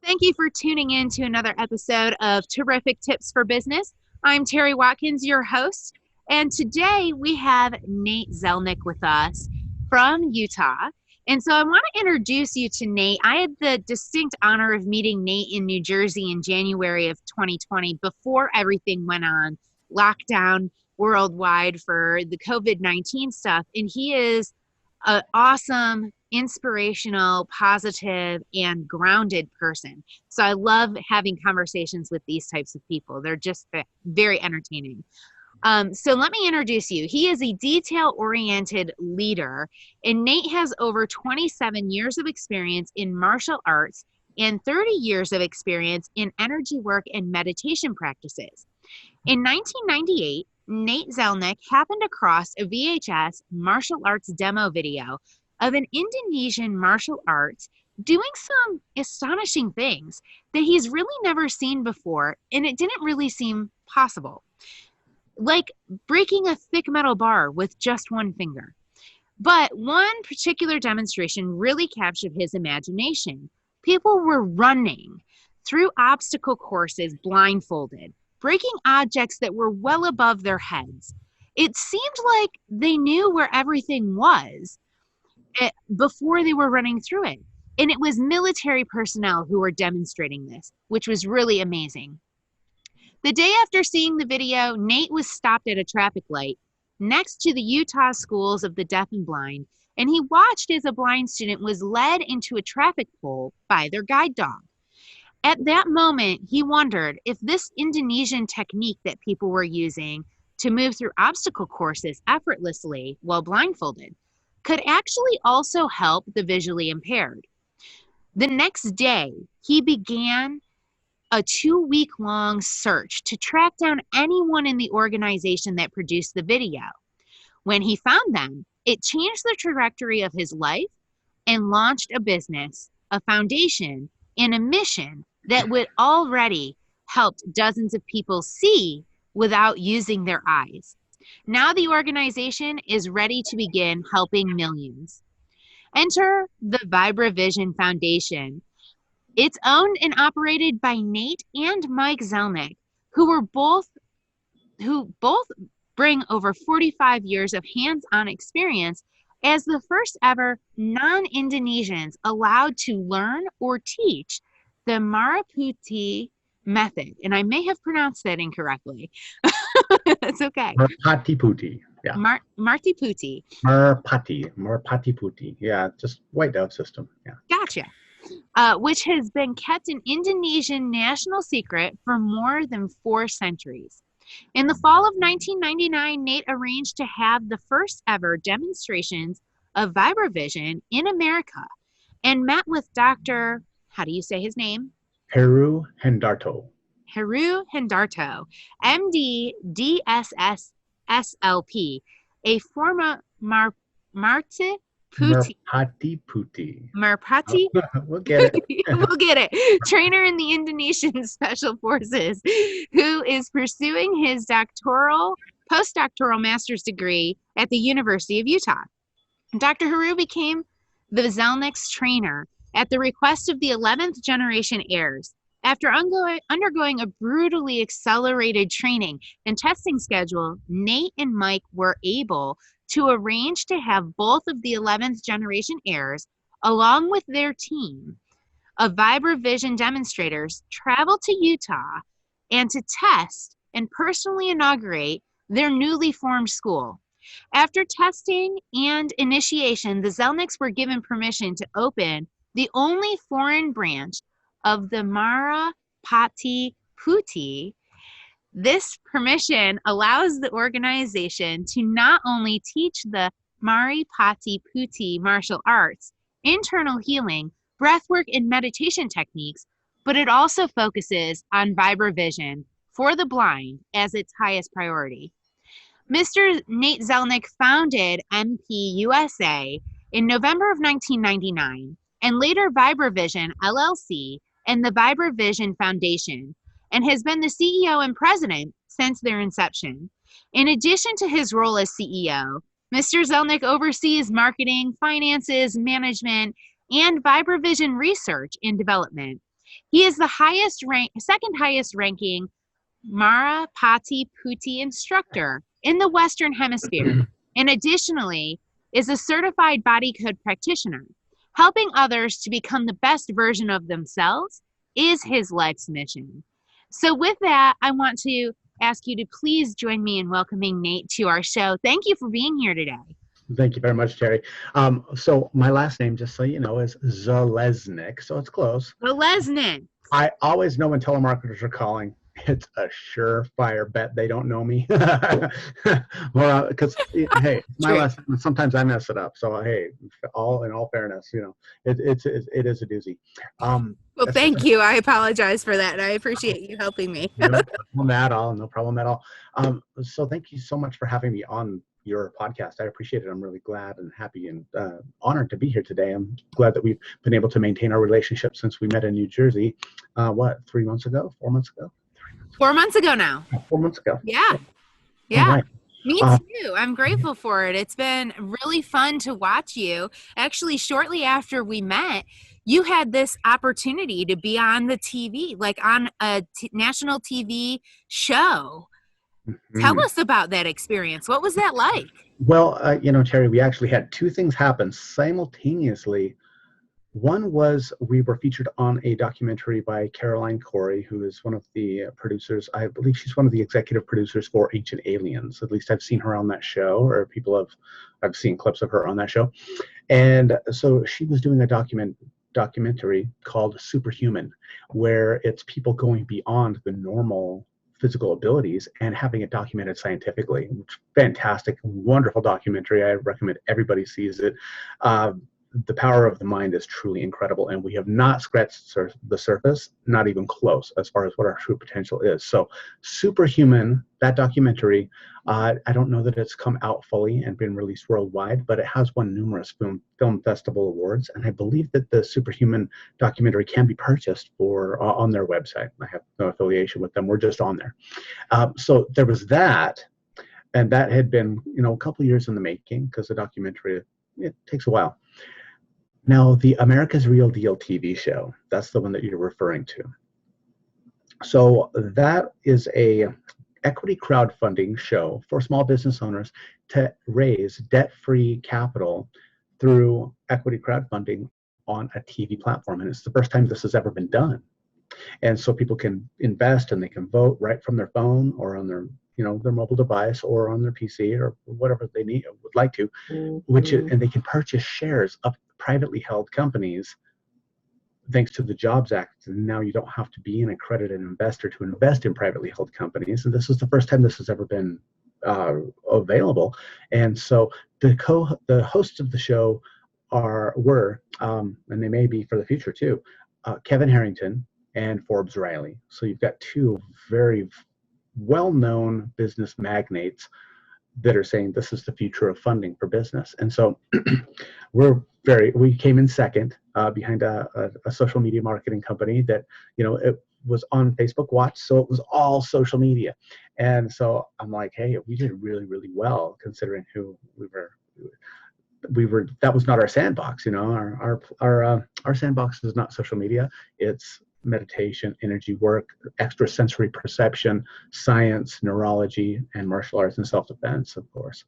Thank you for tuning in to another episode of Terrific Tips for Business. I'm Terry Watkins, your host, and today we have Nate Zeleznick with us from Utah. And so I want to introduce you to Nate. I had the distinct honor of meeting Nate in New Jersey in January of 2020 before everything went on lockdown worldwide for the COVID-19 stuff. And he is an awesome, inspirational, positive, and grounded person. So I love having conversations with these types of people. They're just very entertaining. So let me introduce you. He is a detail-oriented leader, and Nate has over 27 years of experience in martial arts and 30 years of experience in energy work and meditation practices. In 1998, Nate Zeleznick happened across a VHS martial arts demo video of an Indonesian martial arts doing some astonishing things that he's really never seen before, and it didn't really seem possible. Like breaking a thick metal bar with just one finger. But one particular demonstration really captured his imagination. People were running through obstacle courses blindfolded, breaking objects that were well above their heads. It seemed like they knew where everything was before they were running through it. And it was military personnel who were demonstrating this, which was really amazing. The day after seeing the video, Nate was stopped at a traffic light next to the Utah Schools of the Deaf and Blind, and he watched as a blind student was led into a traffic pole by their guide dog. At that moment, he wondered if this Indonesian technique that people were using to move through obstacle courses effortlessly while blindfolded could actually also help the visually impaired. The next day, he began a 2-week-long search to track down anyone in the organization that produced the video. When he found them, it changed the trajectory of his life and launched a business, a foundation, and a mission that would already helped dozens of people see without using their eyes. Now the organization is ready to begin helping millions. Enter the Vibr Vision Foundation. It's owned and operated by Nate and Mike Zeleznick, who both bring over 45 years of hands-on experience as the first ever non-Indonesians allowed to learn or teach the Maraputi method. And I may have pronounced that incorrectly. It's okay. Merpati Puti. Yeah. Marti Puti. Merpati Puti. Yeah, just white dove system. Yeah. Gotcha. Which has been kept an Indonesian national secret for more than 4 centuries. In the fall of 1999, Nate arranged to have the first ever demonstrations of Vibr Vision in America and met with Dr. How do you say his name? Heru Hendarto. Heru Hendarto, MD, DSS, SLP, a former Marti Puti. Merpati Puti. Merpati? We'll get it. We'll get it. Trainer in the Indonesian Special Forces, who is pursuing his postdoctoral master's degree at the University of Utah. Dr. Heru became the Zeleznick's trainer at the request of the 11th generation heirs. After undergoing a brutally accelerated training and testing schedule, Nate and Mike were able to arrange to have both of the 11th generation heirs, along with their team of Vibr Vision demonstrators, travel to Utah and to test and personally inaugurate their newly formed school. After testing and initiation, the Zeleznicks were given permission to open the only foreign branch of the Marapati Puti. This permission allows the organization to not only teach the Maripati Puti martial arts, internal healing, breathwork, and meditation techniques, but it also focuses on Vibr Vision for the blind as its highest priority. Mr. Nate Zeleznick founded MP USA in November of 1999, and later Vibr Vision LLC and the Vibr Vision Foundation, and has been the CEO and president since their inception. In addition to his role as CEO, Mr. Zeleznick oversees marketing, finances, management, and Vibr Vision research and development. He is the second highest ranking Mara Pati Puti instructor in the Western Hemisphere, and additionally is a certified body code practitioner. Helping others to become the best version of themselves is his life's mission. So with that, I want to ask you to please join me in welcoming Nate to our show. Thank you for being here today. Thank you very much, Terry. So my last name, just so you know, is Zeleznick, so it's close. Zeleznick. I always know when telemarketers are calling. It's a surefire bet they don't know me. Well, because hey, my last name, sometimes I mess it up. So hey, in all fairness, it is a doozy. Well, thank you. I apologize for that, and I appreciate you helping me. No problem at all. No problem at all. So thank you so much for having me on your podcast. I appreciate it. I'm really glad and happy and honored to be here today. I'm glad that we've been able to maintain our relationship since we met in New Jersey. 3 months ago? 4 months ago? 4 months ago now. 4 months ago. Yeah. Yeah. Right. Me too. I'm grateful for it. It's been really fun to watch you. Actually, shortly after we met, you had this opportunity to be on the TV, like on a national TV show. Mm-hmm. Tell us about that experience. What was that like? Well, Terry, we actually had two things happen simultaneously. One was we were featured on a documentary by Caroline Corey, who is one of the producers. I believe she's one of the executive producers for Ancient Aliens. At least I've seen her on that show, or I've seen clips of her on that show. And so she was doing a documentary called Superhuman, where it's people going beyond the normal physical abilities and having it documented scientifically. Fantastic, wonderful documentary. I recommend everybody sees it. The power of the mind is truly incredible, and we have not scratched the surface, not even close, as far as what our true potential is. So Superhuman, that documentary, I don't know that it's come out fully and been released worldwide, but it has won numerous film festival awards, and I believe that the Superhuman documentary can be purchased on their website. I have no affiliation with them. We're just on there. So there was that, and that had been a couple of years in the making, because the documentary, it takes a while. Now, the America's Real Deal TV show, that's the one that you're referring to. So that is a equity crowdfunding show for small business owners to raise debt-free capital through equity crowdfunding on a TV platform. And it's the first time this has ever been done. And so people can invest and they can vote right from their phone or on their their mobile device or on their PC or whatever they would like to, and they can purchase shares of privately held companies thanks to the Jobs Act. And now you don't have to be an accredited investor to invest in privately held companies. And this is the first time this has ever been available. And so the hosts of the show were, and they may be for the future too, Kevin Harrington and Forbes Riley. So you've got two very well-known business magnates that are saying this is the future of funding for business. And so we came in second behind a social media marketing company that, it was on Facebook Watch. So it was all social media. And so I'm like, hey, we did really, really well considering who we were. That was not our sandbox. Our sandbox is not social media. It's meditation, energy work, extrasensory perception, science, neurology, and martial arts and self-defense, of course.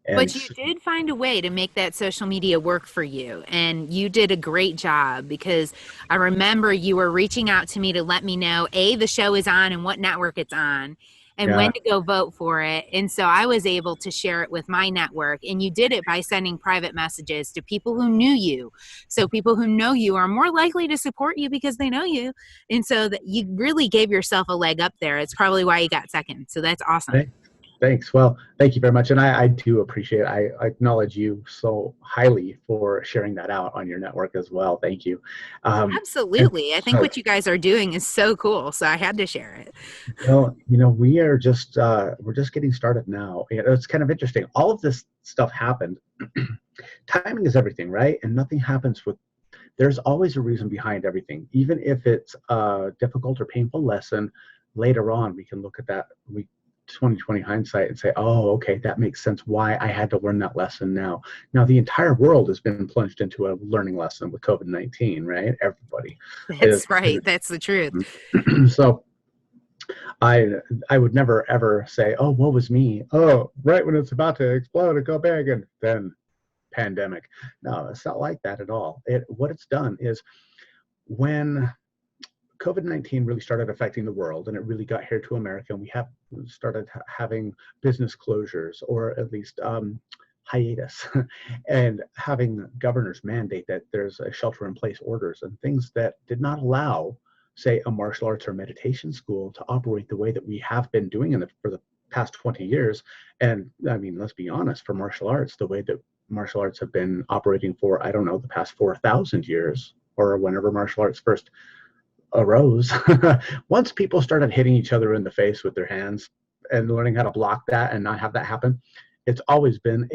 But you did find a way to make that social media work for you, and you did a great job, because I remember you were reaching out to me to let me know, the show is on and what network it's on, and when to go vote for it. And so I was able to share it with my network, and you did it by sending private messages to people who knew you. So people who know you are more likely to support you because they know you. And so that you really gave yourself a leg up there. It's probably why you got second. So that's awesome. Thanks. Well, thank you very much. And I do appreciate it. I acknowledge you so highly for sharing that out on your network as well. Thank you. Absolutely. I think what you guys are doing is so cool. So I had to share it. Well, we are we're just getting started now. It's kind of interesting. All of this stuff happened. Timing is everything, right? And nothing happens there's always a reason behind everything. Even if it's a difficult or painful lesson, later on, we can look at that. 2020 hindsight and say, oh, okay, that makes sense why I had to learn that lesson now. Now the entire world has been plunged into a learning lesson with COVID-19, right? Everybody is. That's right. That's the truth. So I would never ever say, oh, woe was me. Oh, right when it's about to explode and go big, and then pandemic. No, it's not like that at all. What it's done is when COVID-19 really started affecting the world and it really got here to America, and we have started having business closures, or at least hiatus, and having governors mandate that there's a shelter in place orders and things that did not allow, say, a martial arts or meditation school to operate the way that we have been doing for the past 20 years. And I mean, let's be honest, for martial arts, the way that martial arts have been operating for, I don't know, the past 4,000 years, or whenever martial arts first arose. Once people started hitting each other in the face with their hands and learning how to block that and not have that happen, it's always been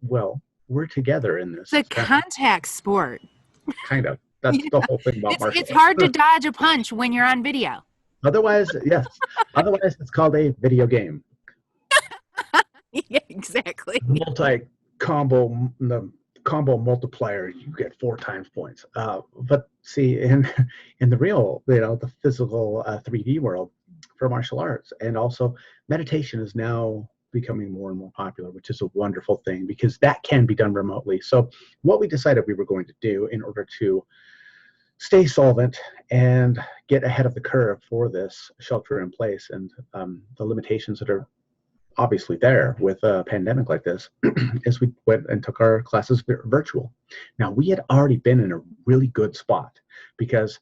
well, we're together in this. It's a contact sport. Kind of. That's the whole thing about martial arts. It's hard to dodge a punch when you're on video. Otherwise, yes. Otherwise, it's called a video game. Yeah, exactly. Multi-combo, the combo multiplier, you get 4 times points. But see, in the real, the physical 3D world for martial arts, and also meditation is now becoming more and more popular, which is a wonderful thing because that can be done remotely. So what we decided we were going to do in order to stay solvent and get ahead of the curve for this shelter in place and the limitations that are obviously there with a pandemic like this, is we went and took our classes virtual. Now, we had already been in a really good spot because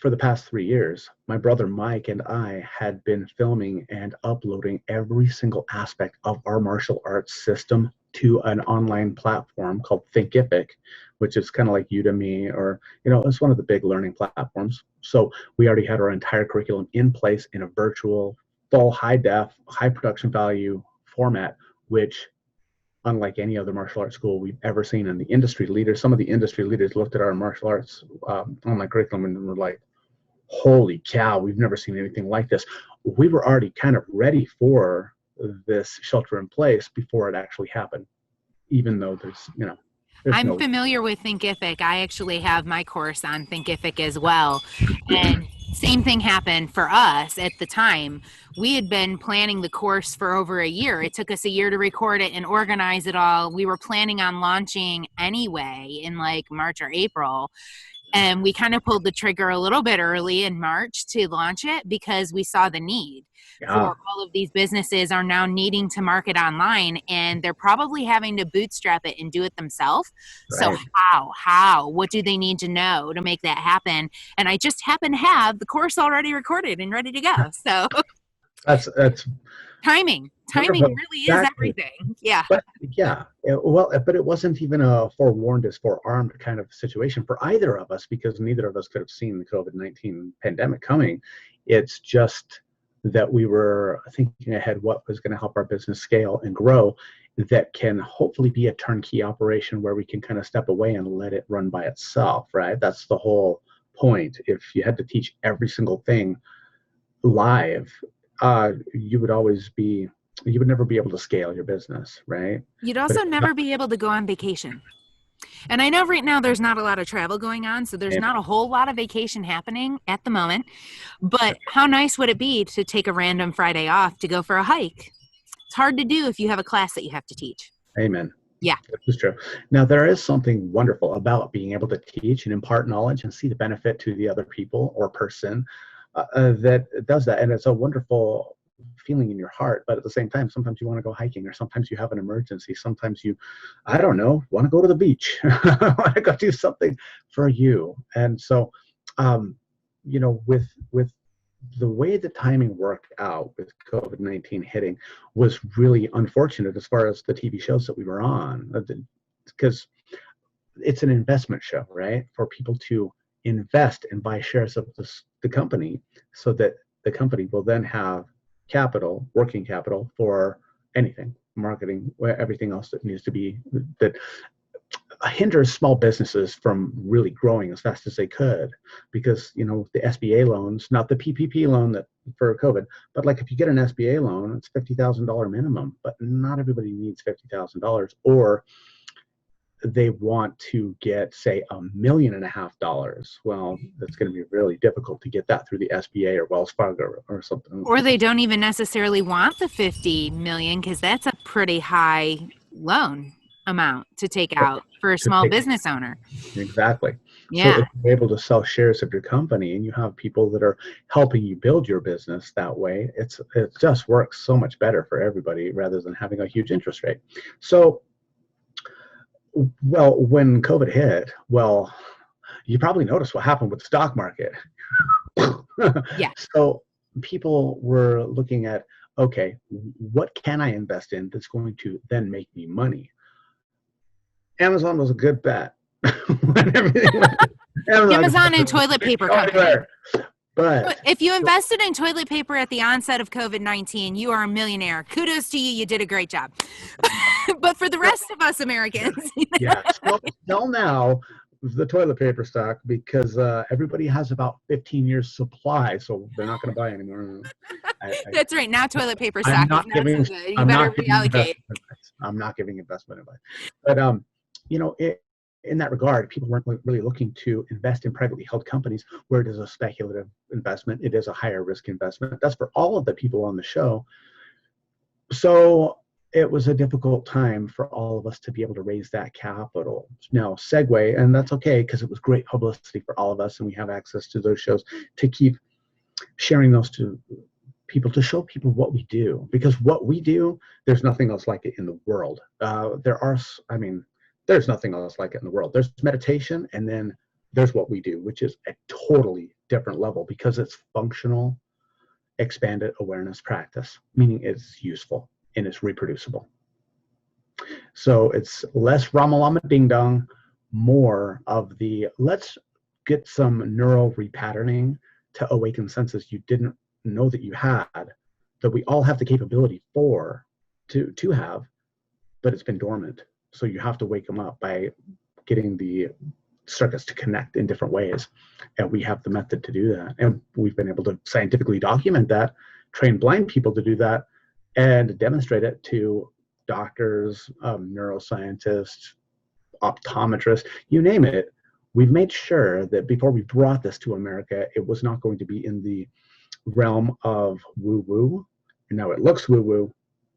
for the past 3 years, my brother Mike and I had been filming and uploading every single aspect of our martial arts system to an online platform called Thinkific, which is kind of like Udemy, or, it's one of the big learning platforms. So we already had our entire curriculum in place in a virtual, full high-def, high production value format, which, unlike any other martial arts school we've ever seen, and the industry leaders, some of the industry leaders looked at our martial arts online curriculum and were like, holy cow, we've never seen anything like this. We were already kind of ready for this shelter in place before it actually happened, even though there's I'm familiar with Thinkific. I actually have my course on Thinkific as well. And same thing happened for us at the time. We had been planning the course for over a year. It took us a year to record it and organize it all. We were planning on launching anyway in like March or April. And we kind of pulled the trigger a little bit early in March to launch it because we saw the need. For all of these businesses are now needing to market online, and they're probably having to bootstrap it and do it themselves. Right. So how, what do they need to know to make that happen? And I just happen to have the course already recorded and ready to go. So that's timing really is everything. Yeah. But but it wasn't even a forewarned is forearmed kind of situation for either of us, because neither of us could have seen the COVID-19 pandemic coming. It's just that we were thinking ahead what was going to help our business scale and grow, that can hopefully be a turnkey operation where we can kind of step away and let it run by itself, right? That's the whole point. If you had to teach every single thing live, you would never be able to scale your business, right? You'd also never be able to go on vacation. And I know right now there's not a lot of travel going on, so there's not a whole lot of vacation happening at the moment. But how nice would it be to take a random Friday off to go for a hike? It's hard to do if you have a class that you have to teach. Amen. Yeah. This is true. Now, there is something wonderful about being able to teach and impart knowledge and see the benefit to the other people or person that does that. And it's a wonderful feeling in your heart, but at the same time, sometimes you want to go hiking, or sometimes you have an emergency, sometimes you, I don't know, want to go to the beach, want to go do something for you. And so with the way the timing worked out with COVID-19 hitting was really unfortunate as far as the TV shows that we were on, because it's an investment show, right, for people to invest and buy shares of the company, so that the company will then have working capital for anything, marketing, everything else that needs to be, that hinders small businesses from really growing as fast as they could, because the SBA loans, not the PPP loan that for COVID, but like if you get an SBA loan, it's $50,000 minimum, but not everybody needs $50,000, or they want to get, say, $1.5 million. Well, that's going to be really difficult to get that through the SBA or Wells Fargo or something. Or they don't even necessarily want the 50 million, because that's a pretty high loan amount to take out for a small business owner. Exactly. Yeah. So if you're able to sell shares of your company and you have people that are helping you build your business that way, it just works so much better for everybody rather than having a huge interest rate. So, well, when COVID hit, well, you probably noticed what happened with the stock market. Yeah. So people were looking at, okay, what can I invest in that's going to then make me money? Amazon was a good bet. When everything went, Amazon and toilet paper company. But if you invested in toilet paper at the onset of COVID-19, you are a millionaire. Kudos to you. You did a great job. But for the rest of us Americans. Yeah, sell now the toilet paper stock, because everybody has about 15 years supply, so they're not going to buy anymore. That's right. Now toilet paper stock I'm not is giving, not so good. You I'm better not giving reallocate. I'm not giving investment advice. But in that regard, people weren't really looking to invest in privately held companies where it is a speculative investment. It is a higher risk investment. That's for all of the people on the show. So it was a difficult time for all of us to be able to raise that capital. Now, segue, and that's okay, because it was great publicity for all of us, and we have access to those shows to keep sharing those to people, to show people what we do, because what we do, there's nothing else like it in the world. There's nothing else like it in the world. There's meditation, and then there's what we do, which is a totally different level, because it's functional, expanded awareness practice, meaning it's useful and it's reproducible. So it's less Ramalama Ding Dong, more of the let's get some neural repatterning to awaken senses you didn't know that you had, that we all have the capability to have, but it's been dormant. So you have to wake them up by getting the circuits to connect in different ways. And we have the method to do that. And we've been able to scientifically document that, train blind people to do that, and demonstrate it to doctors, neuroscientists, optometrists, you name it. We've made sure that before we brought this to America, it was not going to be in the realm of woo-woo. And now it looks woo-woo,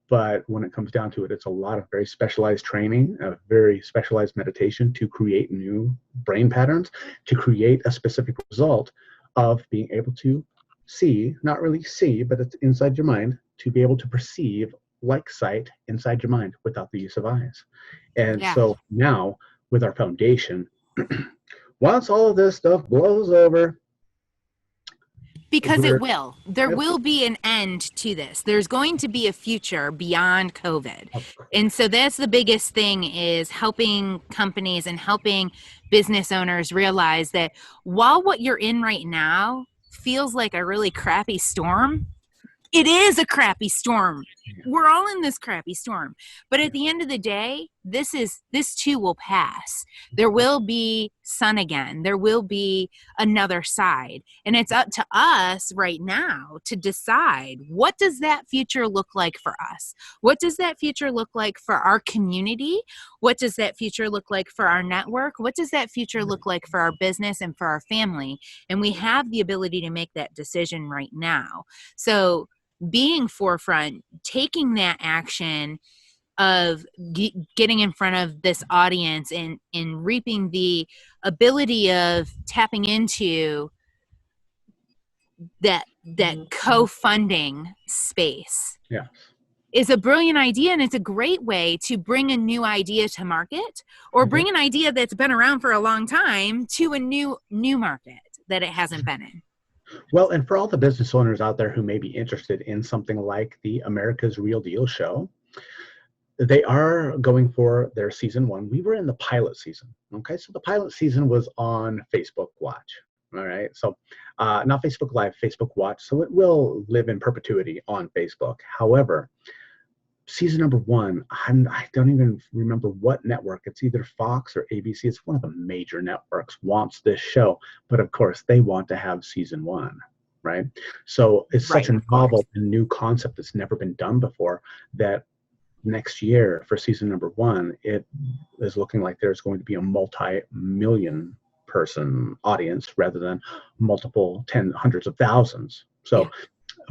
but when it comes down to it, it's a lot of very specialized training, a very specialized meditation to create new brain patterns, to create a specific result of being able to see, not really see, but it's inside your mind, to be able to perceive like sight inside your mind without the use of eyes. And so now with our foundation, once all of this stuff blows over, because there will be an end to this. There's going to be a future beyond COVID. And so that's the biggest thing, is helping companies and helping business owners realize that while what you're in right now feels like a really crappy storm, it is a crappy storm. We're all in this crappy storm. But at the end of the day, this too will pass. There will be sun again. There will be another side. And it's up to us right now to decide, what does that future look like for us? What does that future look like for our community? What does that future look like for our network? What does that future look like for our business and for our family? And we have the ability to make that decision right now. So being forefront, taking that action of getting in front of this audience and reaping the ability of tapping into that co-funding space is a brilliant idea. And it's a great way to bring a new idea to market, or bring an idea that's been around for a long time to a new market that it hasn't been in. Well, and for all the business owners out there who may be interested in something like the America's Real Deal show, they are going for their season 1. We were in the pilot season. Okay, so the pilot season was on Facebook Watch. All right, so not Facebook Live, Facebook Watch. So it will live in perpetuity on Facebook. However, season number one, I don't even remember what network. It's either Fox or ABC. It's one of the major networks wants this show, but of course they want to have season one, right? So it's such Right, a of course. novel and new concept that's never been done before that next year for season number one, it is looking like there's going to be a multi-million person audience rather than multiple hundreds of thousands. So Yeah.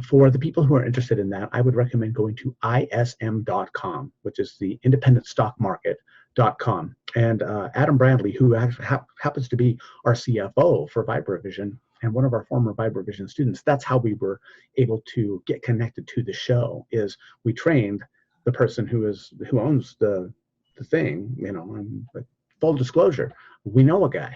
for the people who are interested in that, I would recommend going to ism.com, which is the independent stock market.com. And Adam Brandley, who happens to be our CFO for Vibr Vision and one of our former Vibr Vision students, that's how we were able to get connected to the show. Is we trained the person who owns the thing, and full disclosure, we know a guy.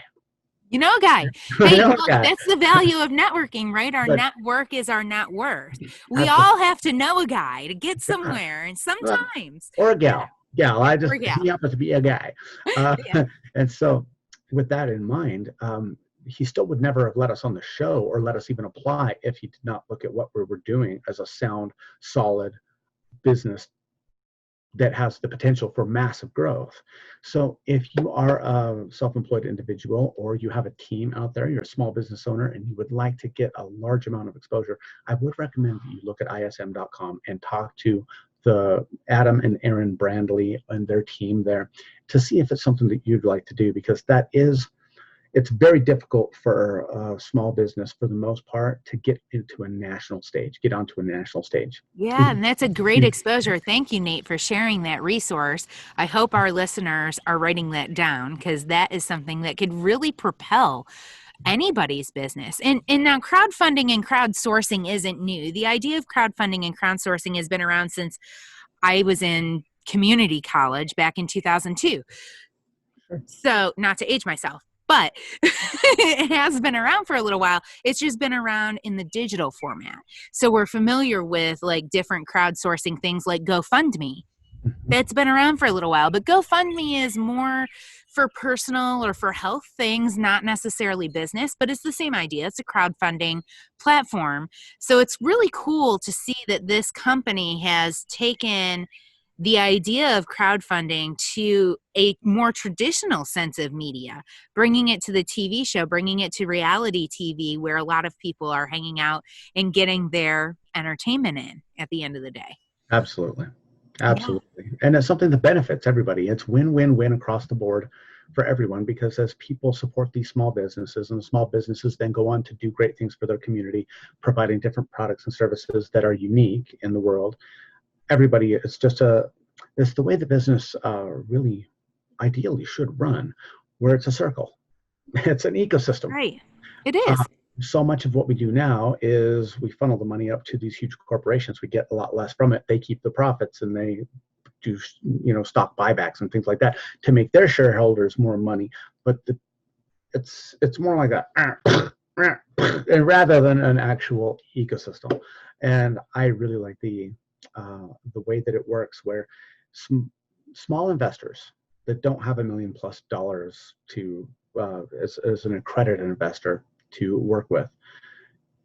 You know, guy. We Hey, know a look, guy. that's the value of networking, right? Our But network is our net worth. We absolutely. all have to know a guy to get somewhere, and sometimes, Or a gal. I just, or a gal. he happens to be a guy. Yeah. And so with that in mind, he still would never have let us on the show or let us even apply if he did not look at what we were doing as a sound, solid business that has the potential for massive growth. So if you are a self-employed individual or you have a team out there, you're a small business owner and you would like to get a large amount of exposure, I would recommend that you look at ism.com and talk to the Adam and Aaron Brandley and their team there to see if it's something that you'd like to do, because it's very difficult for a small business, for the most part, to get onto a national stage. Yeah, and that's a great exposure. Thank you, Nate, for sharing that resource. I hope our listeners are writing that down, because that is something that could really propel anybody's business. And now crowdfunding and crowdsourcing isn't new. The idea of crowdfunding and crowdsourcing has been around since I was in community college back in 2002. Sure. So, not to age myself, but it has been around for a little while. It's just been around in the digital format. So we're familiar with like different crowdsourcing things like GoFundMe. That's been around for a little while, but GoFundMe is more for personal or for health things, not necessarily business, but it's the same idea. It's a crowdfunding platform. So it's really cool to see that this company has taken the idea of crowdfunding to a more traditional sense of media, bringing it to the TV show, bringing it to reality TV, where a lot of people are hanging out and getting their entertainment in at the end of the day. Absolutely. Yeah. And it's something that benefits everybody. It's win-win-win across the board for everyone, because as people support these small businesses, and the small businesses then go on to do great things for their community, providing different products and services that are unique in the world, everybody, it's the way the business really ideally should run, where it's a circle. It's an ecosystem. Right. It is. So much of what we do now is we funnel the money up to these huge corporations. We get a lot less from it. They keep the profits and they do, stock buybacks and things like that to make their shareholders more money. But it's more like and rather than an actual ecosystem. And I really like the way that it works, where small investors that don't have $1 million+ to as an accredited investor to work with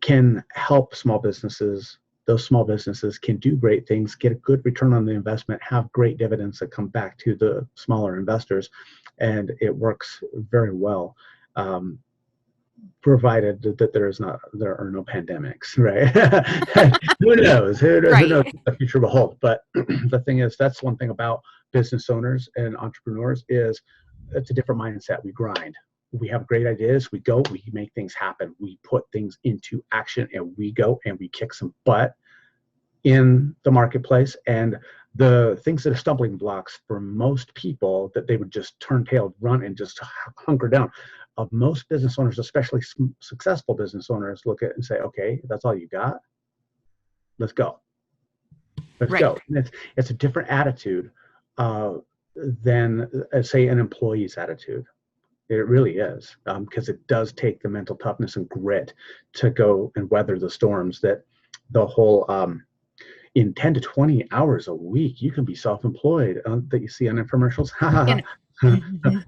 can help small businesses. Those small businesses can do great things, get a good return on the investment, have great dividends that come back to the smaller investors, and it works very well, provided that there are no pandemics, right? Who knows? Who knows what the future will hold? But the thing is, that's one thing about business owners and entrepreneurs is it's a different mindset. We grind. We have great ideas. We go, we make things happen. We put things into action, and we go and we kick some butt in the marketplace. And the things that are stumbling blocks for most people that they would just turn tail, run, and just hunker down, of most business owners, especially successful business owners, look at it and say, okay, that's all you got? Let's go. Let's go. And it's a different attitude than, say, an employee's attitude. It really is, because it does take the mental toughness and grit to go and weather the storms that the whole in 10 to 20 hours a week, you can be self-employed, that you see on infomercials.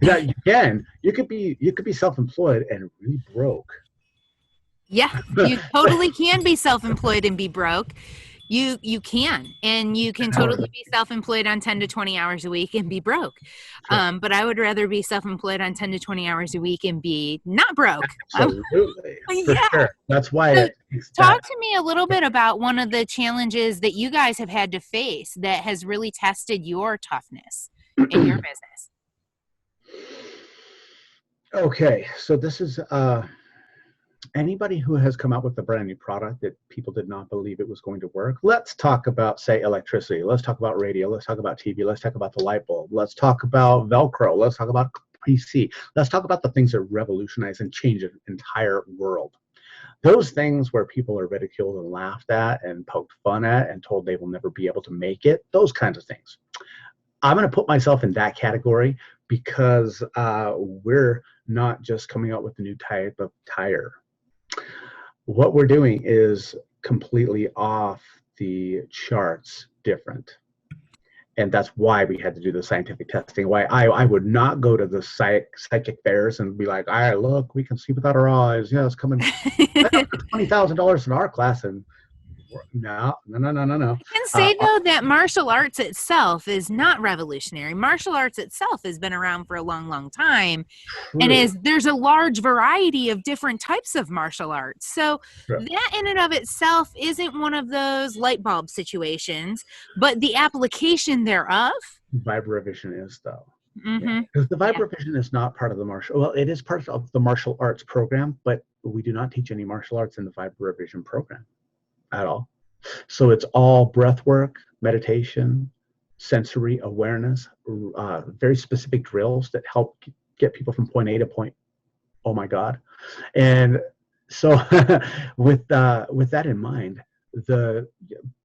Yeah, you can. You could be self-employed and really broke. Yeah, you totally can be self-employed and be broke. You can, and you can totally be self-employed on 10 to 20 hours a week and be broke. Sure. But I would rather be self-employed on 10 to 20 hours a week and be not broke. Absolutely, for Yeah. sure. That's why So it takes that. talk to me a little bit about one of the challenges that you guys have had to face that has really tested your toughness in your business. Okay, so this is anybody who has come out with a brand new product that people did not believe it was going to work. Let's talk about, say, electricity. Let's talk about radio. Let's talk about TV. Let's talk about the light bulb. Let's talk about Velcro. Let's talk about PC. Let's talk about the things that revolutionize and change an entire world. Those things where people are ridiculed and laughed at and poked fun at and told they will never be able to make it, those kinds of things. I'm going to put myself in that category because we're not just coming out with a new type of tire. What we're doing is completely off the charts different. And that's why we had to do the scientific testing. Why I would not go to the psychic fairs and be like, all right, look, we can see without our eyes. Yeah, it's coming. $20,000 in our class. And no. I can say, though, that martial arts itself is not revolutionary. Martial arts itself has been around for a long, long time. True. And there's a large variety of different types of martial arts. So True. that in and of itself isn't one of those light bulb situations, but the application thereof. Vibr Vision is, though. Mm-hmm. Because the Vibr Vision is not part of the martial, well, it is part of the martial arts program, but we do not teach any martial arts in the Vibr Vision program at all. So it's all breath work, meditation, sensory awareness, very specific drills that help get people from point A to point, oh my God. And so with that in mind, the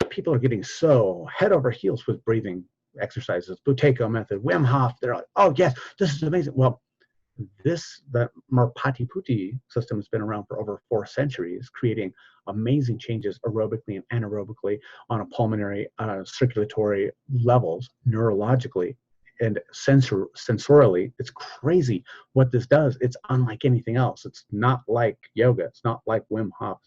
people are getting so head over heels with breathing exercises, Buteyko method, Wim Hof. They're like, oh yes, this is amazing. Well, the Merpati Putti system has been around for over 4 centuries, creating amazing changes aerobically and anaerobically on a pulmonary, circulatory levels, neurologically, and sensorially. It's crazy what this does. It's unlike anything else. It's not like yoga. It's not like Wim Hof.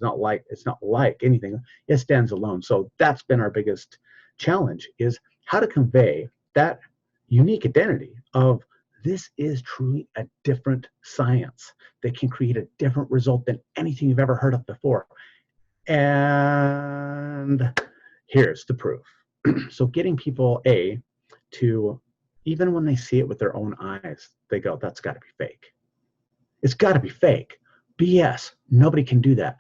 It's not like anything. It stands alone. So that's been our biggest challenge, is how to convey that unique identity of this is truly a different science that can create a different result than anything you've ever heard of before. And here's the proof. So getting people to, even when they see it with their own eyes, they go, that's got to be fake. It's got to be fake. BS. Nobody can do that.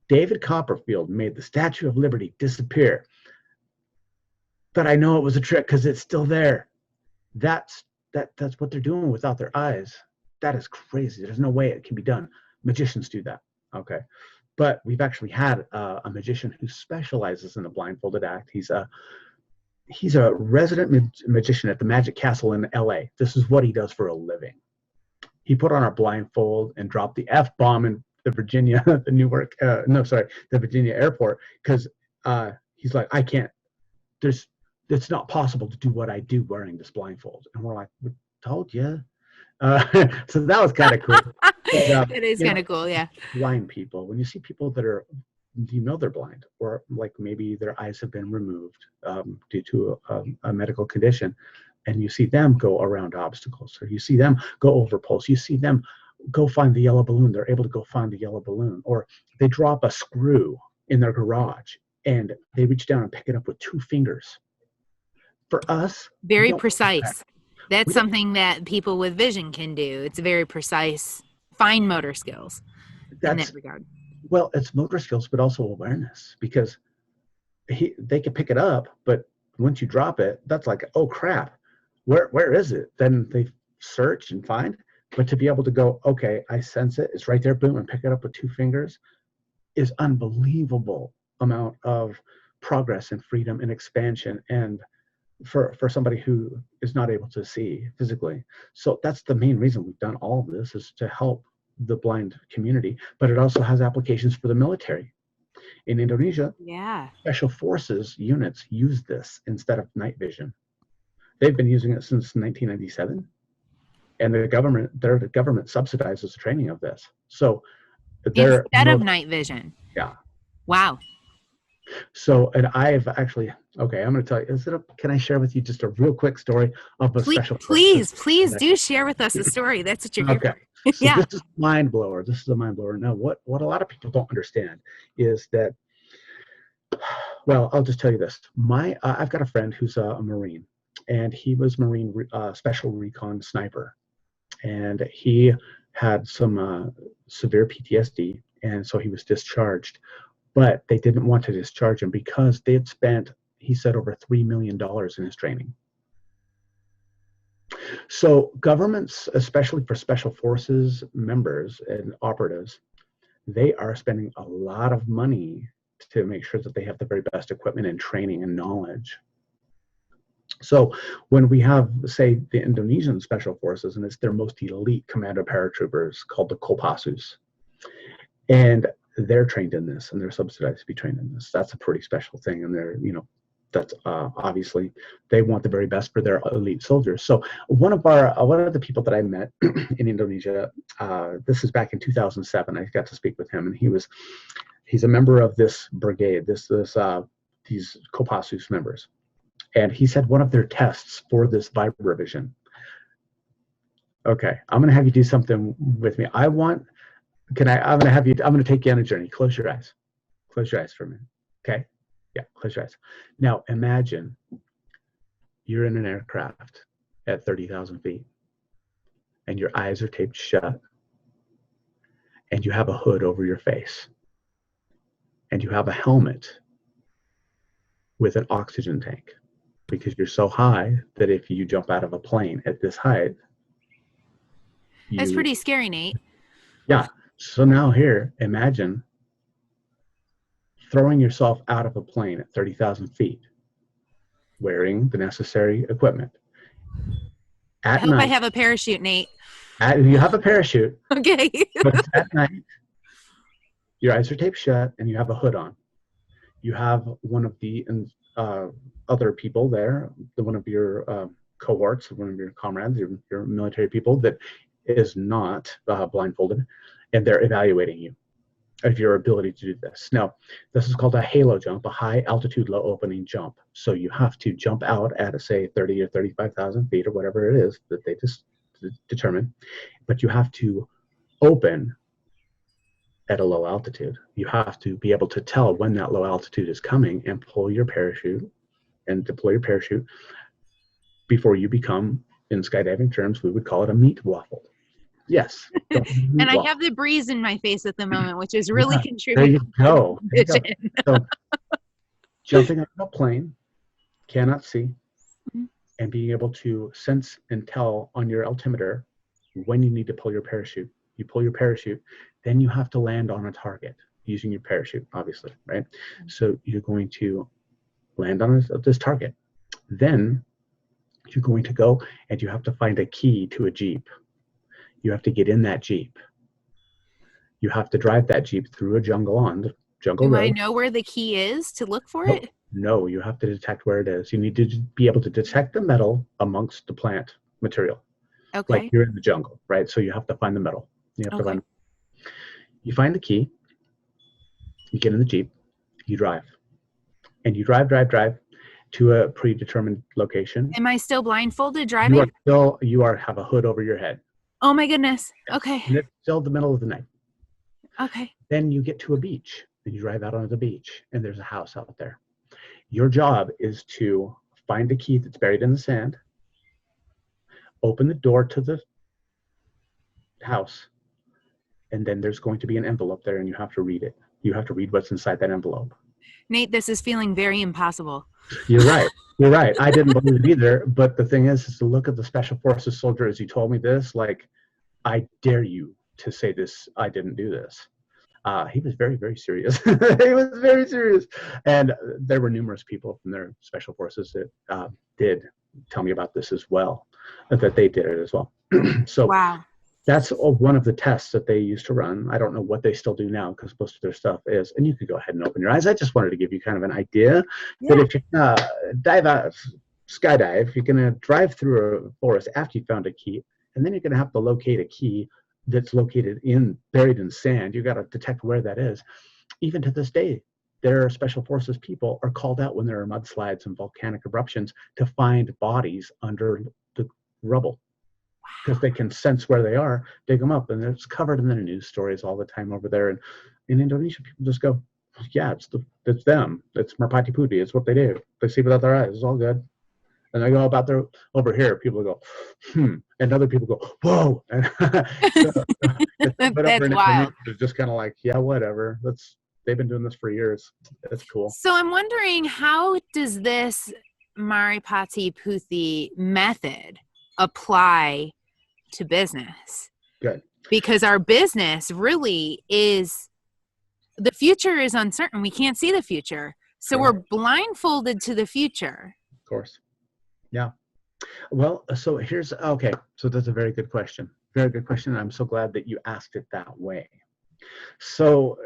David Copperfield made the Statue of Liberty disappear. But I know it was a trick because it's still there. That's what they're doing without their eyes. That is crazy. There's no way it can be done. Magicians do that. Okay. But we've actually had a magician who specializes in the blindfolded act. He's a resident magician at the Magic Castle in LA. This is what he does for a living. He put on our blindfold and dropped the F-bomb in the Virginia, the Virginia airport, because he's like, I can't, it's not possible to do what I do wearing this blindfold. And we're like, we told you. So that was kind of cool. But, it is kind of cool, yeah. Blind people, when you see people that are, they're blind, or like maybe their eyes have been removed due to a medical condition, and you see them go around obstacles, or you see them go over poles, you see them go find the yellow balloon, they're able to go find the yellow balloon, or they drop a screw in their garage and they reach down and pick it up with 2 fingers. For us, very precise. That's something that people with vision can do. It's very precise, fine motor skills in that regard. Well, it's motor skills, but also awareness, because they can pick it up, but once you drop it, that's like, oh crap, where is it? Then they search and find. But to be able to go, okay, I sense it, it's right there, boom, and pick it up with 2 fingers, is unbelievable amount of progress and freedom and expansion, and for somebody who is not able to see physically. So that's the main reason we've done all of this, is to help the blind community, but it also has applications for the military. In Indonesia, special forces units use this instead of night vision. They've been using it since 1997, and the government subsidizes the training of this. So instead of night vision. Yeah. Wow. So, and I've actually, okay, I'm going to tell you, can I share with you just a real quick story of a Please, special forces? please do share with us the story. That's what you're here Okay. for. So Yeah. this is mind blower. This is a mind blower. Now, what a lot of people don't understand is that, well, I'll just tell you this. I've got a friend who's a Marine, and he was Marine Special Recon Sniper, and he had some severe PTSD, and so he was discharged. But they didn't want to discharge him because they had spent, he said, over $3 million in his training. So governments, especially for special forces members and operatives, they are spending a lot of money to make sure that they have the very best equipment and training and knowledge. So when we have, say, the Indonesian special forces, and it's their most elite commando paratroopers called the Kopassus, and they're trained in this and they're subsidized to be trained in this. That's a pretty special thing. And they're, that's obviously they want the very best for their elite soldiers. So one of the people that I met in Indonesia, this is back in 2007. I got to speak with him, and he's a member of this brigade, these Kopassus members. And he said one of their tests for this Vibr Vision. Okay, I'm going to have you do something with me. I'm going to take you on a journey. Close your eyes. Close your eyes for a minute. Okay? Yeah, close your eyes. Now imagine you're in an aircraft at 30,000 feet and your eyes are taped shut and you have a hood over your face and you have a helmet with an oxygen tank because you're so high that if you jump out of a plane at this height, That's pretty scary, Nate. Yeah. So now here, imagine throwing yourself out of a plane at 30,000 feet, wearing the necessary equipment. I hope I have a parachute, Nate. You have a parachute. Okay. But it's at night. Your eyes are taped shut, and you have a hood on. You have one of the other people there, one of your cohorts, one of your comrades, your military people that is not blindfolded, and they're evaluating you of your ability to do this. Now, this is called a halo jump, a high altitude, low opening jump. So you have to jump out at, say, 30 or 35,000 feet or whatever it is that they just determine, but you have to open at a low altitude. You have to be able to tell when that low altitude is coming and pull your parachute and deploy your parachute before you become, in skydiving terms, we would call it a meat waffle. Yes. And I have the breeze in my face at the moment, which is really There contributing. you go. So jumping out of a plane, cannot see, and being able to sense and tell on your altimeter when you need to pull your parachute. You pull your parachute, then you have to land on a target using your parachute, obviously, right? So you're going to land on this target. Then you're going to go and you have to find a key to a Jeep. You have to get in that Jeep. You have to drive that Jeep through a jungle on the jungle road. Do I know where the key is to look for it? No, you have to detect where it is. You need to be able to detect the metal amongst the plant material. Okay. Like you're in the jungle, right? So you have to find the metal. You find the key. You get in the Jeep. You drive. And you drive to a predetermined location. Am I still blindfolded driving? You have a hood over your head. Oh my goodness. Okay. And it's still the middle of the night. Okay. Then you get to a beach and you drive out onto the beach and there's a house out there. Your job is to find a key that's buried in the sand, open the door to the house, and then there's going to be an envelope there and you have to read it. You have to read what's inside that envelope. Nate, this is feeling very impossible. You're right. You're right. I didn't believe it either. But the thing is to look at the Special Forces soldier as you told me this, like, I dare you to say this, I didn't do this. He was very, very serious. He was very serious. And there were numerous people from their Special Forces that did tell me about this as well, that they did it as well. So wow. That's one of the tests that they used to run. I don't know what they still do now because most of their stuff is, and you could go ahead and open your eyes. I just wanted to give you kind of an idea that if you're dive out, skydive, you're going to drive through a forest after you found a key, and then you're going to have to locate a key that's located buried in sand. You got to detect where that is. Even to this day, their special forces people are called out when there are mudslides and volcanic eruptions to find bodies under the rubble, because they can sense where they are, dig them up, and it's covered in the news stories all the time over there. And in Indonesia, people just go, yeah, it's them. It's Merpati Putih. It's what they do. They see without their eyes. It's all good. And they go about their, over here, people go, and other people go, whoa. And That's wild. it's just kind of like, yeah, whatever. They've been doing this for years. It's cool. So I'm wondering, how does this Maripati Puthi method apply to business? Good. Because our business really is, the future is uncertain. We can't see the future. So Sure. we're blindfolded to the future. Of course. Yeah. Well, so okay. So that's a very good question. Very good question. I'm so glad that you asked it that way. So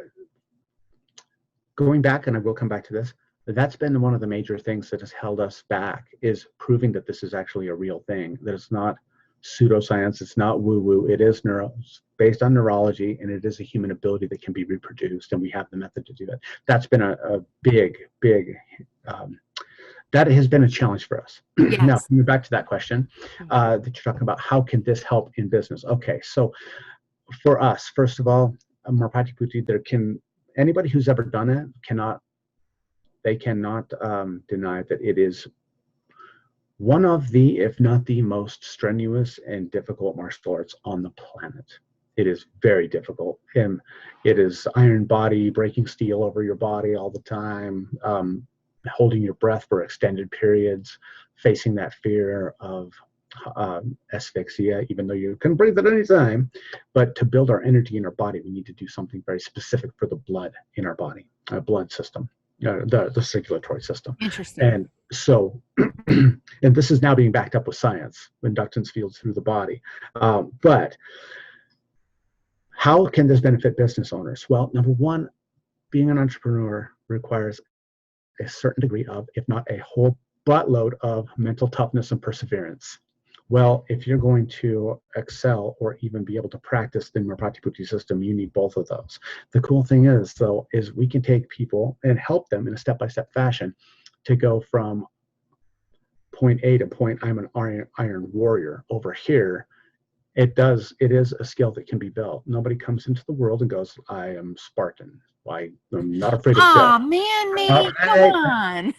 going back, and I will come back to this, that's been one of the major things that has held us back, is proving that this is actually a real thing, that it's not pseudoscience, it's not woo-woo, it is based on neurology, and it is a human ability that can be reproduced, and we have the method to do that. That's been a big, that has been a challenge for us. Yes. Now, coming back to that question that you're talking about, how can this help in business? Okay, so for us, first of all, Merpati Putih, anybody who's ever done it cannot deny that it is one of the, if not the most strenuous and difficult martial arts on the planet. It is very difficult. And it is iron body, breaking steel over your body all the time, holding your breath for extended periods, facing that fear of asphyxia, even though you can breathe at any time. But to build our energy in our body, we need to do something very specific for the blood in our body, our blood system, the circulatory system. Interesting. And so, and this is now being backed up with science, inductance fields through the body. But how can this benefit business owners? Well, number one, being an entrepreneur requires a certain degree of, if not a whole buttload of, mental toughness and perseverance. Well, if you're going to excel or even be able to practice the Merpati Putih system, you need both of those. The cool thing is, though, is we can take people and help them in a step-by-step fashion to go from point A to point, I'm an iron warrior over here. It is a skill that can be built. Nobody comes into the world and goes, I am Spartan. I'm not afraid of death. Oh man, Nate, come on.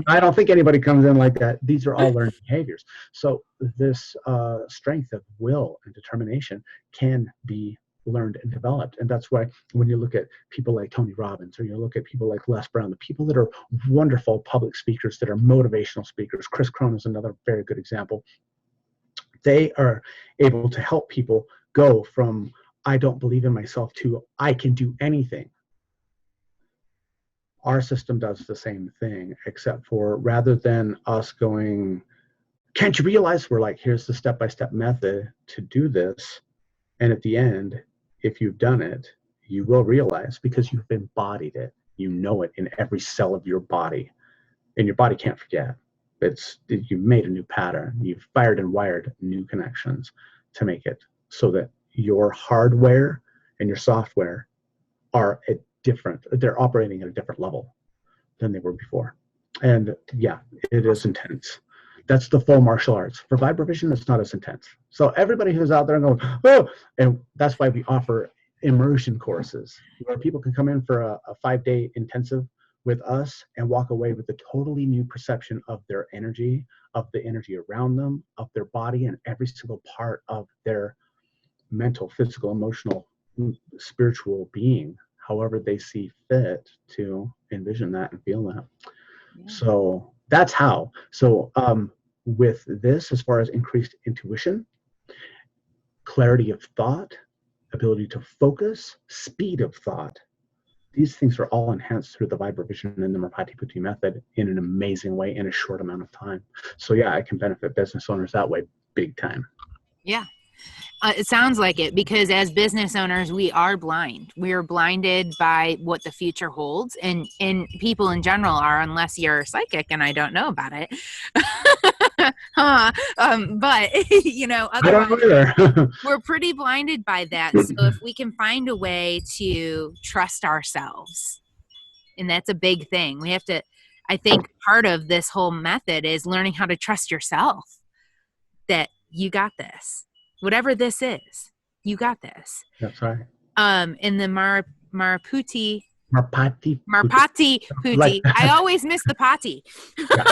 I don't think anybody comes in like that. These are all learned behaviors. So this strength of will and determination can be learned and developed. And that's why when you look at people like Tony Robbins, or you look at people like Les Brown, the people that are wonderful public speakers, that are motivational speakers, Chris Krohn is another very good example. They are able to help people go from, I don't believe in myself, to I can do anything. Our system does the same thing, except for, rather than us going, can't you realize, we're like, here's the step-by-step method to do this. And at the end, if you've done it, you will realize, because you've embodied it. You know it in every cell of your body, and your body can't forget. You've made a new pattern. You've fired and wired new connections to make it so that your hardware and your software are they're operating at a different level than they were before. And yeah, it is intense. That's the full martial arts. For Vibr Vision, it's not as intense. So everybody who's out there and going, oh, and that's why we offer immersion courses where people can come in for a 5-day intensive with us and walk away with a totally new perception of their energy, of the energy around them, of their body, and every single part of their mental, physical, emotional, spiritual being, however they see fit to envision that and feel that. Yeah. So that's how. So with this, as far as increased intuition, clarity of thought, ability to focus, speed of thought, these things are all enhanced through the Vibr Vision and the Merpati Putih method in an amazing way in a short amount of time. So yeah, I can benefit business owners that way big time. Yeah. It sounds like it, because as business owners, we are blind. We are blinded by what the future holds, and people in general are, unless you're psychic and I don't know about it. But you know, otherwise, we're pretty blinded by that. So if we can find a way to trust ourselves And that's a big thing. We have to, I think part of this whole method is learning how to trust yourself, that you got this. Whatever this is, you got this. That's right. In the Marpati Marpati Putti. like I always miss the pati. yeah.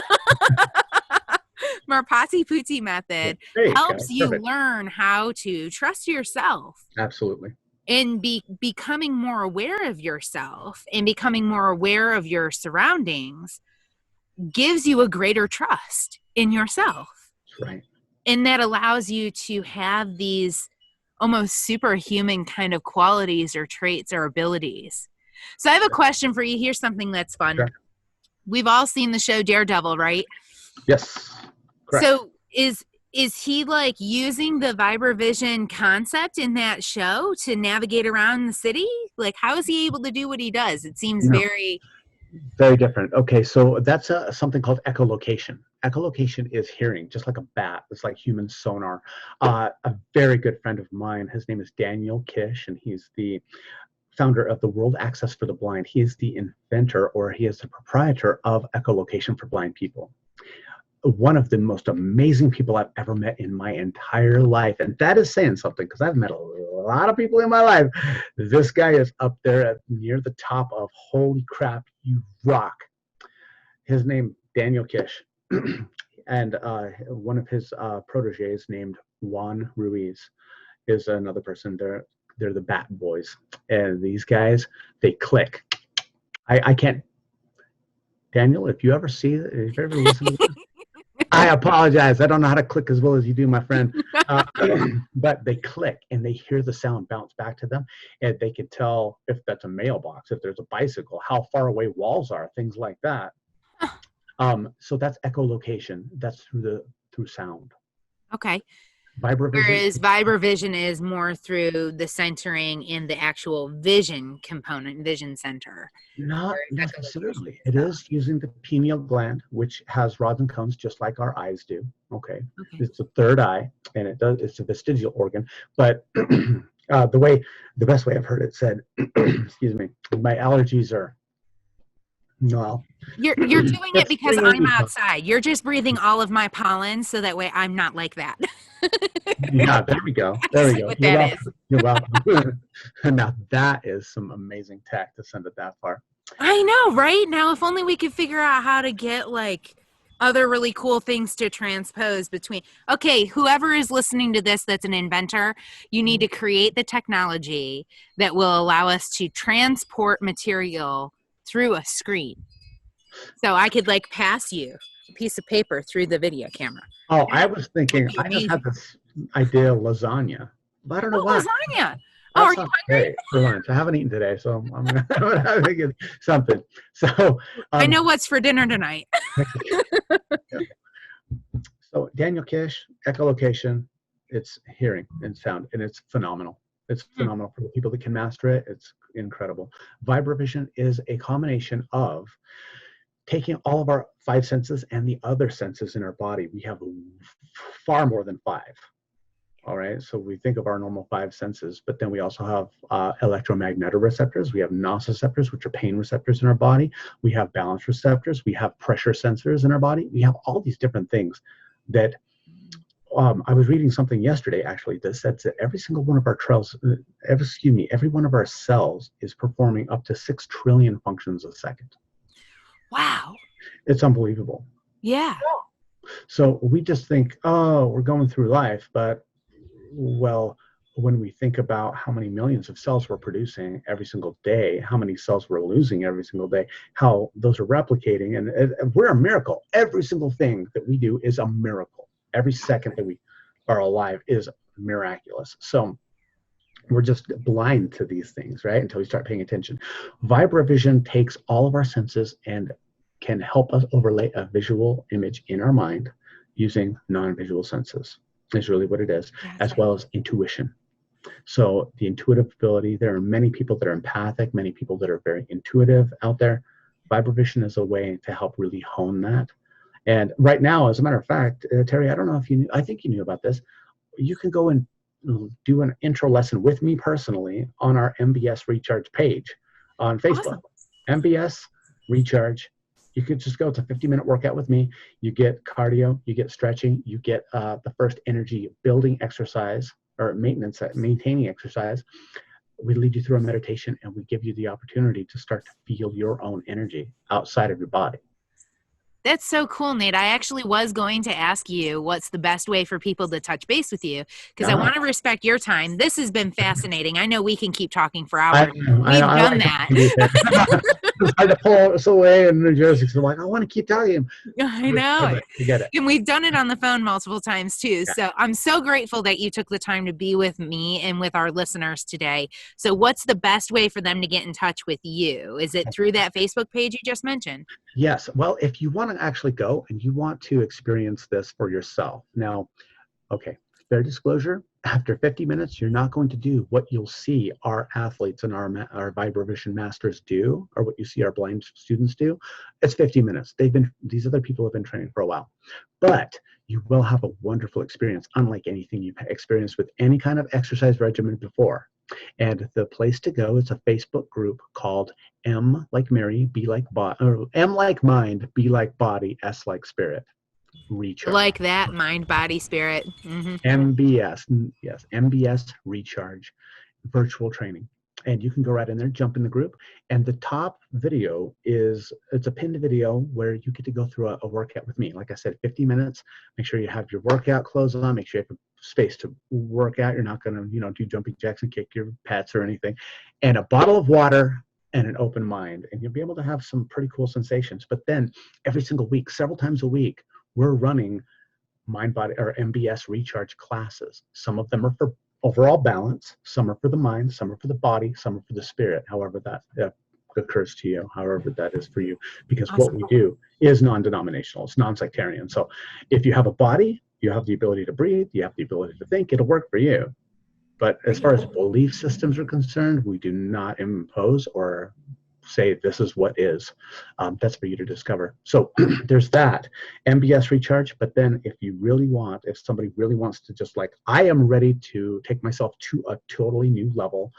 Marpati Putti method helps you Perfect. learn how to trust yourself. Absolutely. And becoming more aware of yourself and becoming more aware of your surroundings gives you a greater trust in yourself. That's right. And that allows you to have these almost superhuman kind of qualities or traits or abilities. So I have a question for you. Here's something that's fun. Sure. We've all seen the show Daredevil, right? Yes. Correct. So is he like using the Vibr Vision concept in that show to navigate around the city? Like, how is he able to do what he does? It seems very different. Okay, so that's something called echolocation. Echolocation is hearing, just like a bat. It's like human sonar. A very good friend of mine, his name is Daniel Kish, and he's the founder of the World Access for the Blind. He is the inventor, or he is the proprietor of echolocation for blind people. One of the most amazing people I've ever met in my entire life. And that is saying something, because I've met a lot of people in my life. This guy is up there near the top of holy crap, you rock. His name, Daniel Kish. And one of his proteges named Juan Ruiz is another person. They're the Bat Boys. And these guys, they click. I can't. Daniel, if you ever listen to this, I apologize. I don't know how to click as well as you do, my friend. But they click and they hear the sound bounce back to them. And they can tell if that's a mailbox, if there's a bicycle, how far away walls are, things like that. So that's echolocation. That's through sound. okay. Vibr Vision. Whereas Vibr Vision is more through the centering in the actual vision component, vision center. Not necessarily. It is using the pineal gland, which has rods and cones just like our eyes do. Okay. It's the third eye, and it's a vestigial organ. But the best way I've heard it said, excuse me, my allergies are no. You're doing it because I'm outside. You're just breathing all of my pollen, so that way I'm not like that. Yeah, there we go. There we go. What that is. You're welcome. Now that is some amazing tech to send it that far. I know, right? Now, if only we could figure out how to get like other really cool things to transpose between. Okay, whoever is listening to this that's an inventor, you need to create the technology that will allow us to transport material through a screen. So I could like pass you a piece of paper through the video camera. Oh, I was thinking, I just had this idea of lasagna. But I don't know why. Lasagna. Oh, are you hungry? For lunch. I haven't eaten today, so I'm gonna get something. So I know what's for dinner tonight. So Daniel Kish, echolocation, it's hearing and sound, and it's phenomenal. It's phenomenal for the people that can master it. It's incredible. Vibr Vision is a combination of taking all of our five senses and the other senses in our body. We have far more than five. All right, so we think of our normal five senses, but then we also have electromagnetoreceptors. We have nociceptors, which are pain receptors in our body. We have balance receptors. We have pressure sensors in our body. We have all these different things that I was reading something yesterday, actually, that said that every single one of our every one of our cells is performing up to 6 trillion functions a second. Wow. It's unbelievable. Yeah. So we just think, oh, we're going through life, but well, when we think about how many millions of cells we're producing every single day, how many cells we're losing every single day, how those are replicating, and we're a miracle. Every single thing that we do is a miracle. Every second that we are alive is miraculous. So we're just blind to these things, right? Until we start paying attention. Vibr Vision takes all of our senses and can help us overlay a visual image in our mind using non-visual senses. Is really what it is, as well as intuition. So the intuitive ability, there are many people that are empathic, many people that are very intuitive out there. Vibr Vision is a way to help really hone that. And right now, as a matter of fact, Terry, I don't know if you knew, I think you knew about this. You can go and do an intro lesson with me personally on our MBS Recharge page on Facebook. Awesome. MBS recharge. You could just go. It's a 50-minute workout with me. You get cardio, you get stretching, you get the first energy building exercise or maintaining exercise. We lead you through a meditation, and we give you the opportunity to start to feel your own energy outside of your body. That's so cool, Nate. I actually was going to ask you what's the best way for people to touch base with you, because I want to respect your time. This has been fascinating. I know we can keep talking for hours. We've done that. It's hard to pull us away in New Jersey because I'm like, I want to keep talking. I know. You get it. And we've done it on the phone multiple times too. Yeah. So I'm so grateful that you took the time to be with me and with our listeners today. So what's the best way for them to get in touch with you? Is it through that Facebook page you just mentioned? Yes. Well, if you want to actually go and you want to experience this for yourself. Now, okay, fair disclosure, after 50 minutes, you're not going to do what you'll see our athletes and our Vibr Vision masters do, or what you see our blind students do. It's 50 minutes. These other people have been training for a while, but you will have a wonderful experience, unlike anything you've experienced with any kind of exercise regimen before. And the place to go is a Facebook group called M like Mary, B like or M like Mind, B like Body, S like Spirit. Recharge. Like that, mind, body, spirit. Mm-hmm. MBS, yes, MBS Recharge, virtual training. And you can go right in there, jump in the group. And the top video it's a pinned video where you get to go through a workout with me. Like I said, 50 minutes. Make sure you have your workout clothes on. Make sure you have space to work out. You're not going to, do jumping jacks and kick your pets or anything. And a bottle of water and an open mind. And you'll be able to have some pretty cool sensations. But then every single week, several times a week, we're running mind body or MBS recharge classes. Some of them are for overall balance, some are for the mind, some are for the body, some are for the spirit, however that occurs to you, however that is for you, because What we do is non-denominational, it's non-sectarian. So if you have a body, you have the ability to breathe, you have the ability to think, it'll work for you. But as far as belief systems are concerned, we do not impose or say this is what is. That's for you to discover. So there's that MBS recharge. But then if somebody really wants to just like, I am ready to take myself to a totally new level,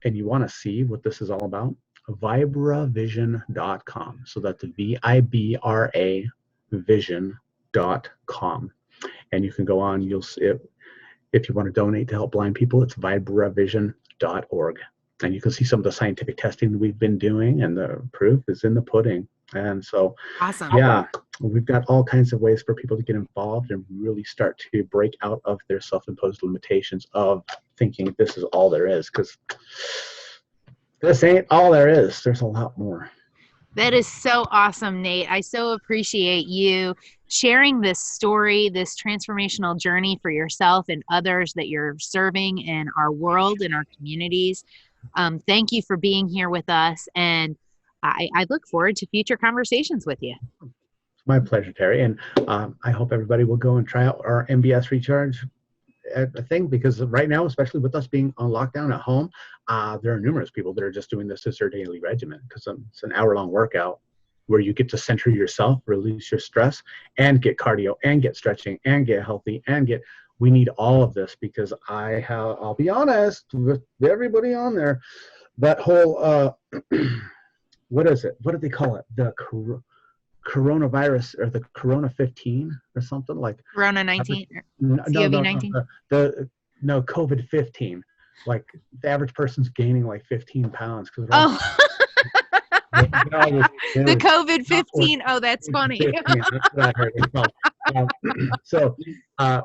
and you want to see what this is all about, vibravision.com. So that's VIBRA vision.com. And you can go on, you'll see it. If you want to donate to help blind people, it's vibravision.org. And you can see some of the scientific testing that we've been doing, and the proof is in the pudding. And so, awesome. Yeah, we've got all kinds of ways for people to get involved and really start to break out of their self-imposed limitations of thinking this is all there is, because this ain't all there is. There's a lot more. That is so awesome, Nate. I so appreciate you sharing this story, this transformational journey for yourself and others that you're serving in our world, in our communities. Thank you for being here with us, and I look forward to future conversations with you. It's my pleasure, Terry, and I hope everybody will go and try out our MBS Recharge thing, because right now, especially with us being on lockdown at home, there are numerous people that are just doing this as their daily regimen, because it's an hour-long workout where you get to center yourself, release your stress, and get cardio, and get stretching, and get healthy, and we need all of this, because I'll be honest with everybody on there, that whole, what is it? What do they call it? The coronavirus, or the Corona 15 or something like Corona 19 or COVID-19? No, COVID 15. Like the average person's gaining like 15 pounds. The COVID 15. Oh, that's funny. That's what I heard. So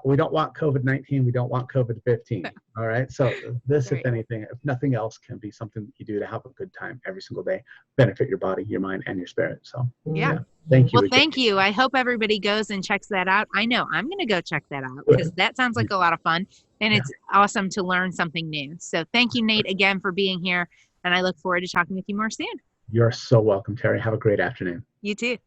we don't want COVID-19. We don't want COVID 15. All right. So this, if anything, if nothing else, can be something that you do to have a good time every single day, benefit your body, your mind, and your spirit. So yeah. Thank you. Well, thank you. I hope everybody goes and checks that out. I know I'm going to go check that out, because that sounds like a lot of fun, and it's awesome to learn something new. So thank you, Nate, again for being here, and I look forward to talking with you more soon. You're so welcome, Terry. Have a great afternoon. You too.